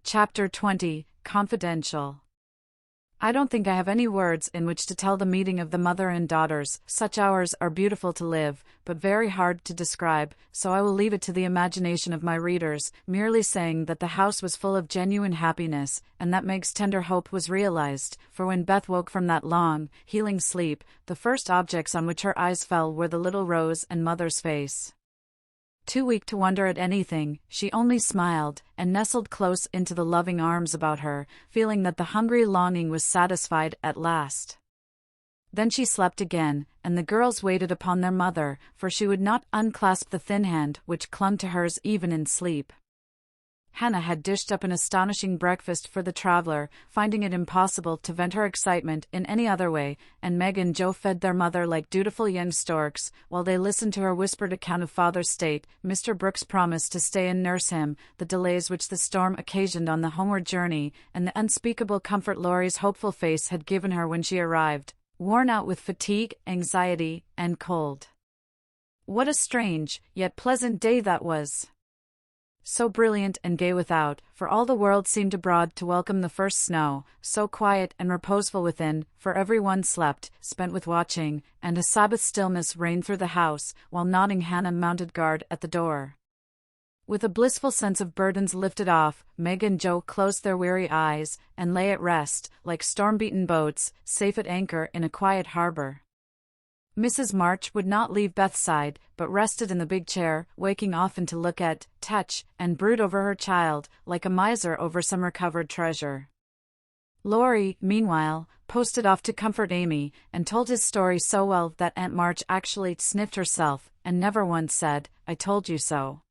Chapter 20, Confidential. I don't think I have any words in which to tell the meeting of the mother and daughters. Such hours are beautiful to live, but very hard to describe, so I will leave it to the imagination of my readers, merely saying that the house was full of genuine happiness, and that Meg's tender hope was realized, for when Beth woke from that long, healing sleep, the first objects on which her eyes fell were the little Rose and mother's face. Too weak to wonder at anything, she only smiled, and nestled close into the loving arms about her, feeling that the hungry longing was satisfied at last. Then she slept again, and the girls waited upon their mother, for she would not unclasp the thin hand which clung to hers even in sleep. Hannah had dished up an astonishing breakfast for the traveler, finding it impossible to vent her excitement in any other way, and Meg and Jo fed their mother like dutiful young storks, while they listened to her whispered account of father's state, Mr. Brooks' promise to stay and nurse him, the delays which the storm occasioned on the homeward journey, and the unspeakable comfort Laurie's hopeful face had given her when she arrived, worn out with fatigue, anxiety, and cold. What a strange, yet pleasant day that was! So brilliant and gay without, for all the world seemed abroad to welcome the first snow, so quiet and reposeful within, for every one slept, spent with watching, and a Sabbath stillness reigned through the house, while nodding Hannah mounted guard at the door. With a blissful sense of burdens lifted off, Meg and Jo closed their weary eyes, and lay at rest, like storm-beaten boats, safe at anchor in a quiet harbor. Mrs. March would not leave Beth's side, but rested in the big chair, waking often to look at, touch, and brood over her child, like a miser over some recovered treasure. Laurie, meanwhile, posted off to comfort Amy, and told his story so well that Aunt March actually sniffed herself, and never once said, "I told you so."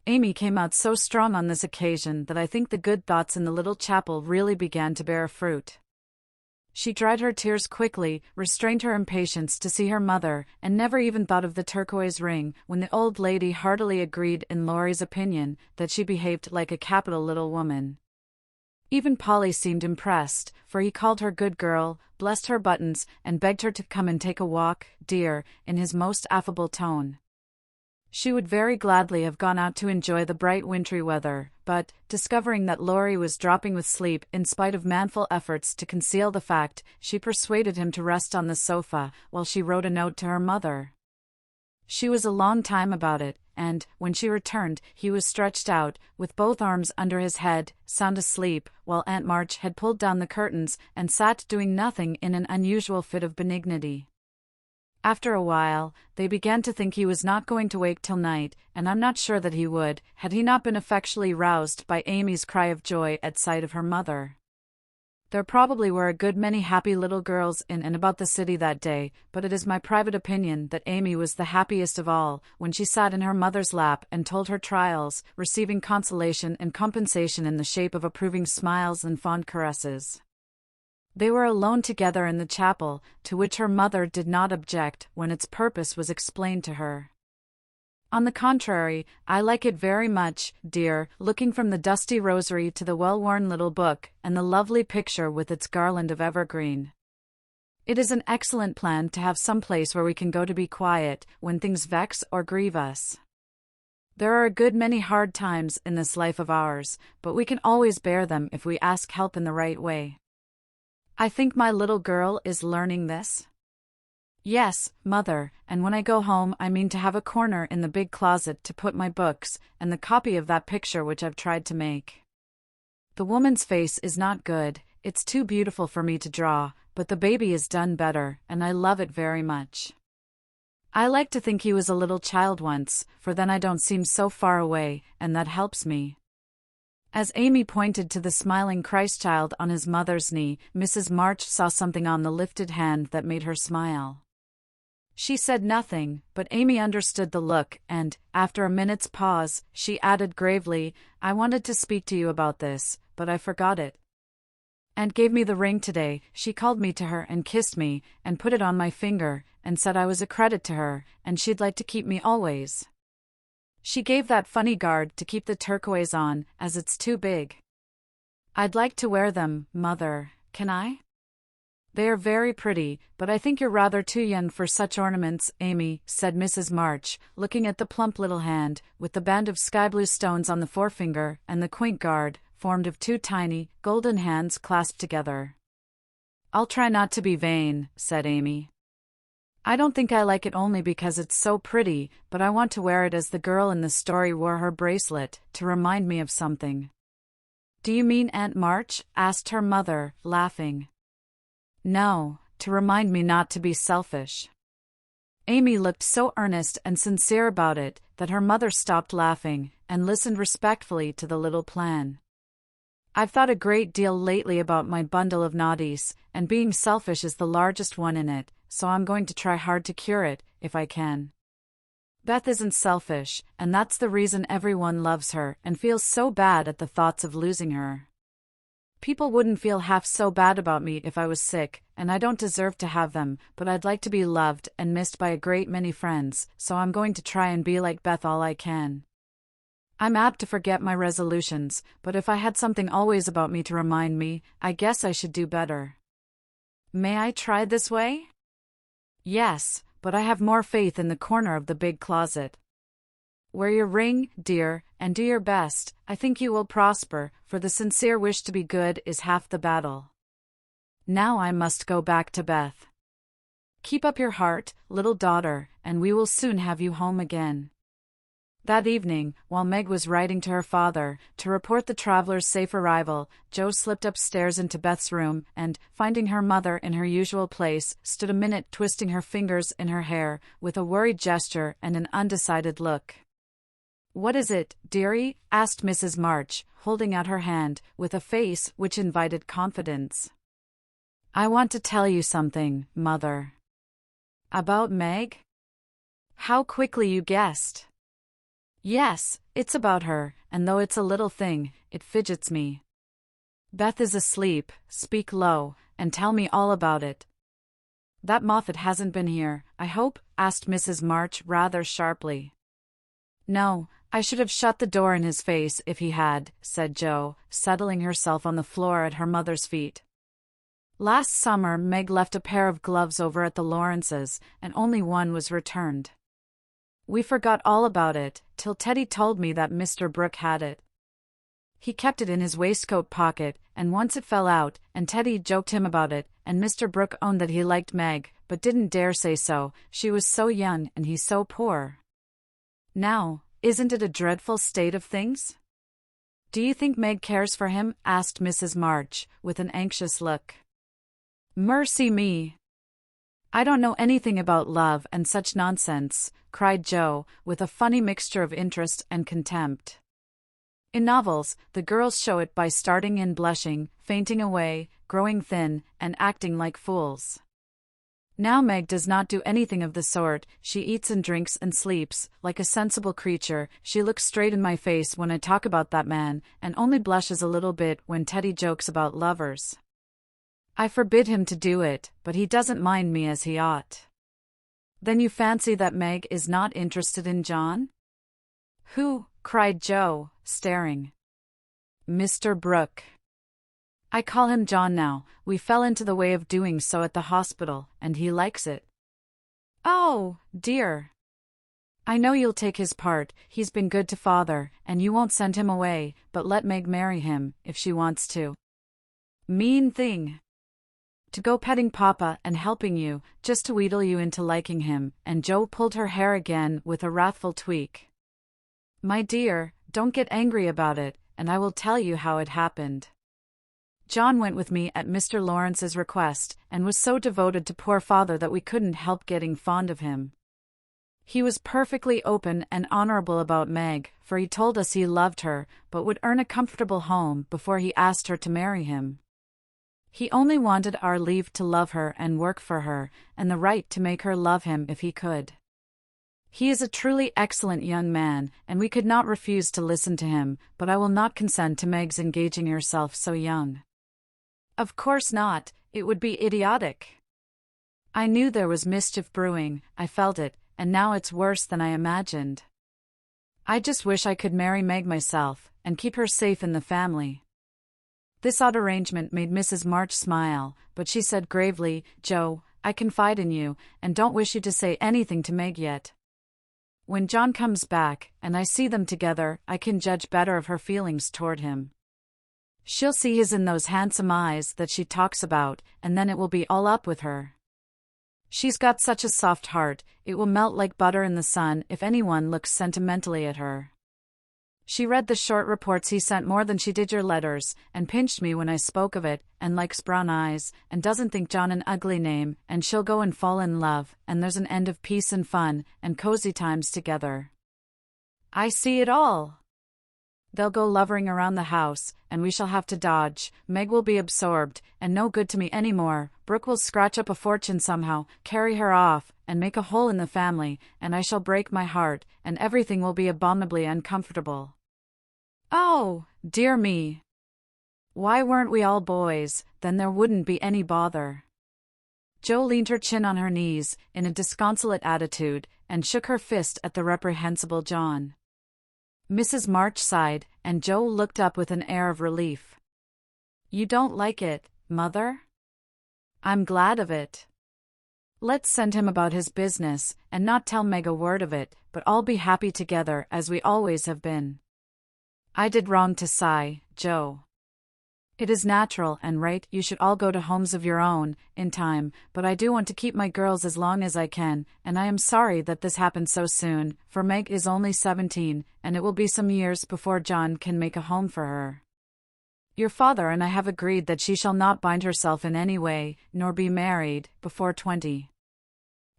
Amy came out so strong on this occasion that I think the good thoughts in the little chapel really began to bear fruit. She dried her tears quickly, restrained her impatience to see her mother, and never even thought of the turquoise ring, when the old lady heartily agreed in Laurie's opinion that she behaved like a capital little woman. Even Polly seemed impressed, for he called her good girl, blessed her buttons, and begged her to come and take a walk, dear, in his most affable tone. She would very gladly have gone out to enjoy the bright wintry weather, but, discovering that Laurie was dropping with sleep in spite of manful efforts to conceal the fact, she persuaded him to rest on the sofa, while she wrote a note to her mother. She was a long time about it, and, when she returned, he was stretched out, with both arms under his head, sound asleep, while Aunt March had pulled down the curtains, and sat doing nothing in an unusual fit of benignity. After a while, they began to think he was not going to wake till night, and I'm not sure that he would, had he not been effectually roused by Amy's cry of joy at sight of her mother. There probably were a good many happy little girls in and about the city that day, but it is my private opinion that Amy was the happiest of all, when she sat in her mother's lap and told her trials, receiving consolation and compensation in the shape of approving smiles and fond caresses. They were alone together in the chapel, to which her mother did not object when its purpose was explained to her. On the contrary, I like it very much, dear, looking from the dusty rosary to the well-worn little book, and the lovely picture with its garland of evergreen. It is an excellent plan to have some place where we can go to be quiet, when things vex or grieve us. There are a good many hard times in this life of ours, but we can always bear them if we ask help in the right way. I think my little girl is learning this. Yes, Mother, and when I go home I mean to have a corner in the big closet to put my books, and the copy of that picture which I've tried to make. The woman's face is not good, it's too beautiful for me to draw, but the baby is done better, and I love it very much. I like to think he was a little child once, for then I don't seem so far away, and that helps me. As Amy pointed to the smiling Christ-child on his mother's knee, Mrs. March saw something on the lifted hand that made her smile. She said nothing, but Amy understood the look, and, after a minute's pause, she added gravely, "I wanted to speak to you about this, but I forgot it. Aunt gave me the ring today. She called me to her and kissed me, and put it on my finger, and said I was a credit to her, and she'd like to keep me always. She gave that funny guard to keep the turquoise on, as it's too big. I'd like to wear them, Mother, can I?" "They are very pretty, but I think you're rather too young for such ornaments, Amy," said Mrs. March, looking at the plump little hand, with the band of sky-blue stones on the forefinger, and the quaint guard, formed of two tiny, golden hands clasped together. "I'll try not to be vain," said Amy. "I don't think I like it only because it's so pretty, but I want to wear it as the girl in the story wore her bracelet, to remind me of something." "Do you mean Aunt March?" asked her mother, laughing. "No, to remind me not to be selfish." Amy looked so earnest and sincere about it that her mother stopped laughing and listened respectfully to the little plan. "I've thought a great deal lately about my bundle of naughties, and being selfish is the largest one in it, so I'm going to try hard to cure it, if I can. Beth isn't selfish, and that's the reason everyone loves her and feels so bad at the thoughts of losing her. People wouldn't feel half so bad about me if I was sick, and I don't deserve to have them, but I'd like to be loved and missed by a great many friends, so I'm going to try and be like Beth all I can. I'm apt to forget my resolutions, but if I had something always about me to remind me, I guess I should do better. May I try this way?" "Yes, but I have more faith in the corner of the big closet. Wear your ring, dear, and do your best. I think you will prosper, for the sincere wish to be good is half the battle. Now I must go back to Beth. Keep up your heart, little daughter, and we will soon have you home again." That evening, while Meg was writing to her father to report the traveler's safe arrival, Jo slipped upstairs into Beth's room and, finding her mother in her usual place, stood a minute twisting her fingers in her hair, with a worried gesture and an undecided look. "What is it, dearie?" asked Mrs. March, holding out her hand, with a face which invited confidence. "I want to tell you something, Mother." "About Meg?" "How quickly you guessed." "Yes, it's about her, and though it's a little thing, it fidgets me. Beth is asleep. Speak low, and tell me all about it." "That Moffat hasn't been here, I hope?" asked Mrs. March rather sharply. "No, I should have shut the door in his face if he had," said Jo, settling herself on the floor at her mother's feet. "Last summer Meg left a pair of gloves over at the Lawrences, and only one was returned. We forgot all about it, till Teddy told me that Mr. Brooke had it. He kept it in his waistcoat pocket, and once it fell out, and Teddy joked him about it, and Mr. Brooke owned that he liked Meg, but didn't dare say so, she was so young and he so poor. Now, isn't it a dreadful state of things?" "Do you think Meg cares for him?" asked Mrs. March, with an anxious look. "Mercy me! I don't know anything about love and such nonsense," cried Jo, with a funny mixture of interest and contempt. "In novels, the girls show it by starting in blushing, fainting away, growing thin, and acting like fools. Now Meg does not do anything of the sort. She eats and drinks and sleeps, like a sensible creature. She looks straight in my face when I talk about that man, and only blushes a little bit when Teddy jokes about lovers. I forbid him to do it, but he doesn't mind me as he ought." "Then you fancy that Meg is not interested in John?" "Who?" cried Jo, staring. "Mr. Brooke. I call him John now. We fell into the way of doing so at the hospital, and he likes it." "Oh, dear. I know you'll take his part. He's been good to father, and you won't send him away, but let Meg marry him, if she wants to." "Mean thing. To go petting Papa and helping you, just to wheedle you into liking him," and Jo pulled her hair again with a wrathful tweak. "My dear, don't get angry about it, and I will tell you how it happened. John went with me at Mr. Lawrence's request, and was so devoted to poor father that we couldn't help getting fond of him. He was perfectly open and honorable about Meg, for he told us he loved her, but would earn a comfortable home before he asked her to marry him. He only wanted our leave to love her and work for her, and the right to make her love him if he could. He is a truly excellent young man, and we could not refuse to listen to him, but I will not consent to Meg's engaging herself so young." "Of course not, it would be idiotic." "I knew there was mischief brewing, I felt it, and now it's worse than I imagined. I just wish I could marry Meg myself, and keep her safe in the family." This odd arrangement made Mrs. March smile, but she said gravely, "Jo, I confide in you, and don't wish you to say anything to Meg yet. When John comes back, and I see them together, I can judge better of her feelings toward him." She'll see his in those handsome eyes that she talks about, and then it will be all up with her. She's got such a soft heart, it will melt like butter in the sun if anyone looks sentimentally at her. She read the short reports he sent more than she did your letters, and pinched me when I spoke of it, and likes brown eyes, and doesn't think John an ugly name, and she'll go and fall in love, and there's an end of peace and fun, and cozy times together. I see it all. They'll go lovering around the house, and we shall have to dodge. Meg will be absorbed, and no good to me anymore. Brooke will scratch up a fortune somehow, carry her off, and make a hole in the family, and I shall break my heart, and everything will be abominably uncomfortable. Oh, dear me. Why weren't we all boys, then there wouldn't be any bother. Jo leaned her chin on her knees, in a disconsolate attitude, and shook her fist at the reprehensible John. Mrs. March sighed, and Jo looked up with an air of relief. You don't like it, Mother? I'm glad of it. Let's send him about his business, and not tell Meg a word of it, but all be happy together as we always have been. I did wrong to sigh, Jo. It is natural and right you should all go to homes of your own, in time, but I do want to keep my girls as long as I can, and I am sorry that this happened so soon, for Meg is only 17, and it will be some years before John can make a home for her. Your father and I have agreed that she shall not bind herself in any way, nor be married, before 20.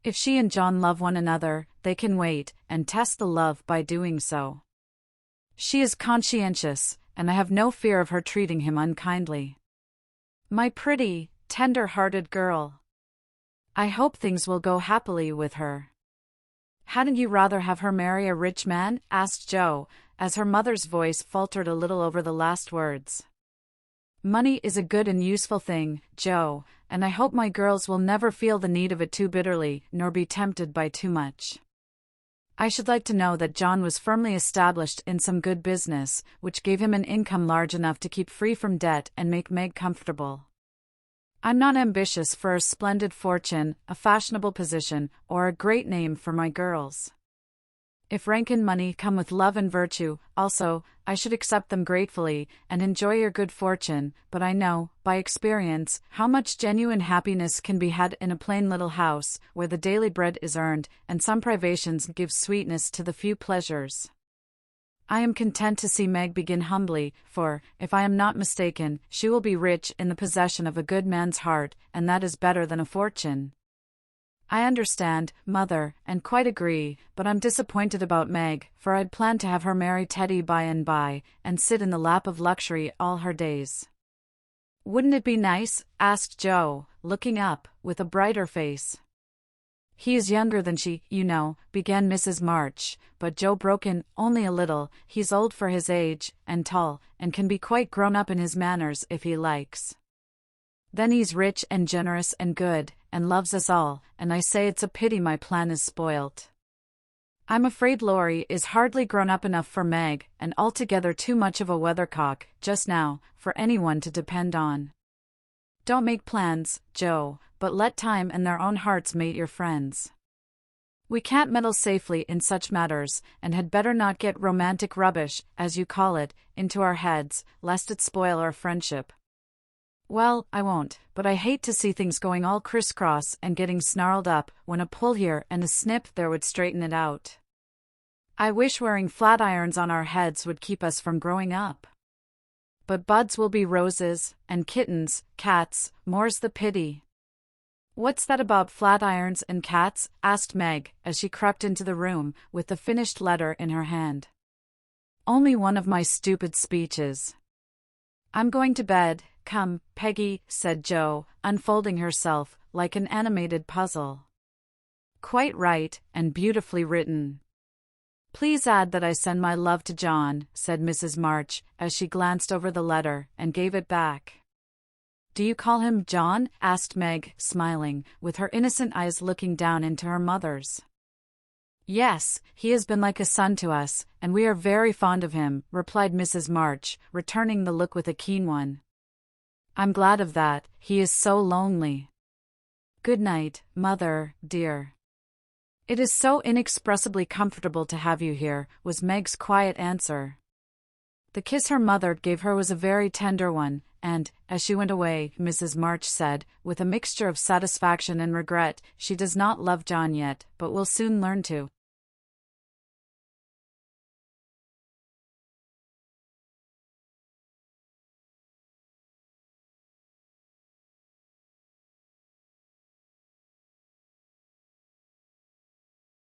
If she and John love one another, they can wait, and test the love by doing so. She is conscientious, and I have no fear of her treating him unkindly. My pretty, tender-hearted girl. I hope things will go happily with her. Hadn't you rather have her marry a rich man? Asked Jo, as her mother's voice faltered a little over the last words. Money is a good and useful thing, Jo, and I hope my girls will never feel the need of it too bitterly, nor be tempted by too much. I should like to know that John was firmly established in some good business, which gave him an income large enough to keep free from debt and make Meg comfortable. I'm not ambitious for a splendid fortune, a fashionable position, or a great name for my girls. If rank and money come with love and virtue, also, I should accept them gratefully, and enjoy your good fortune, but I know, by experience, how much genuine happiness can be had in a plain little house, where the daily bread is earned, and some privations give sweetness to the few pleasures. I am content to see Meg begin humbly, for, if I am not mistaken, she will be rich in the possession of a good man's heart, and that is better than a fortune. I understand, Mother, and quite agree, but I'm disappointed about Meg, for I'd planned to have her marry Teddy by and by, and sit in the lap of luxury all her days. Wouldn't it be nice? Asked Jo, looking up, with a brighter face. He is younger than she, you know, began Mrs. March, but Jo broke in, only a little. He's old for his age, and tall, and can be quite grown up in his manners if he likes. Then he's rich and generous and good, and loves us all, and I say it's a pity my plan is spoilt. I'm afraid Laurie is hardly grown up enough for Meg, and altogether too much of a weathercock, just now, for anyone to depend on. Don't make plans, Jo, but let time and their own hearts mate your friends. We can't meddle safely in such matters, and had better not get romantic rubbish, as you call it, into our heads, lest it spoil our friendship. Well, I won't, but I hate to see things going all crisscross and getting snarled up, when a pull here and a snip there would straighten it out. I wish wearing flat irons on our heads would keep us from growing up. But buds will be roses, and kittens, cats, more's the pity. What's that about flat irons and cats? Asked Meg, as she crept into the room, with the finished letter in her hand. Only one of my stupid speeches. I'm going to bed. Come, Peggy, said Jo, unfolding herself, like an animated puzzle. Quite right, and beautifully written. Please add that I send my love to John, said Mrs. March, as she glanced over the letter, and gave it back. Do you call him John? Asked Meg, smiling, with her innocent eyes looking down into her mother's. Yes, he has been like a son to us, and we are very fond of him, replied Mrs. March, returning the look with a keen one. I'm glad of that, he is so lonely. Good night, Mother, dear. It is so inexpressibly comfortable to have you here, was Meg's quiet answer. The kiss her mother gave her was a very tender one, and, as she went away, Mrs. March said, with a mixture of satisfaction and regret, "She does not love John yet, but will soon learn to."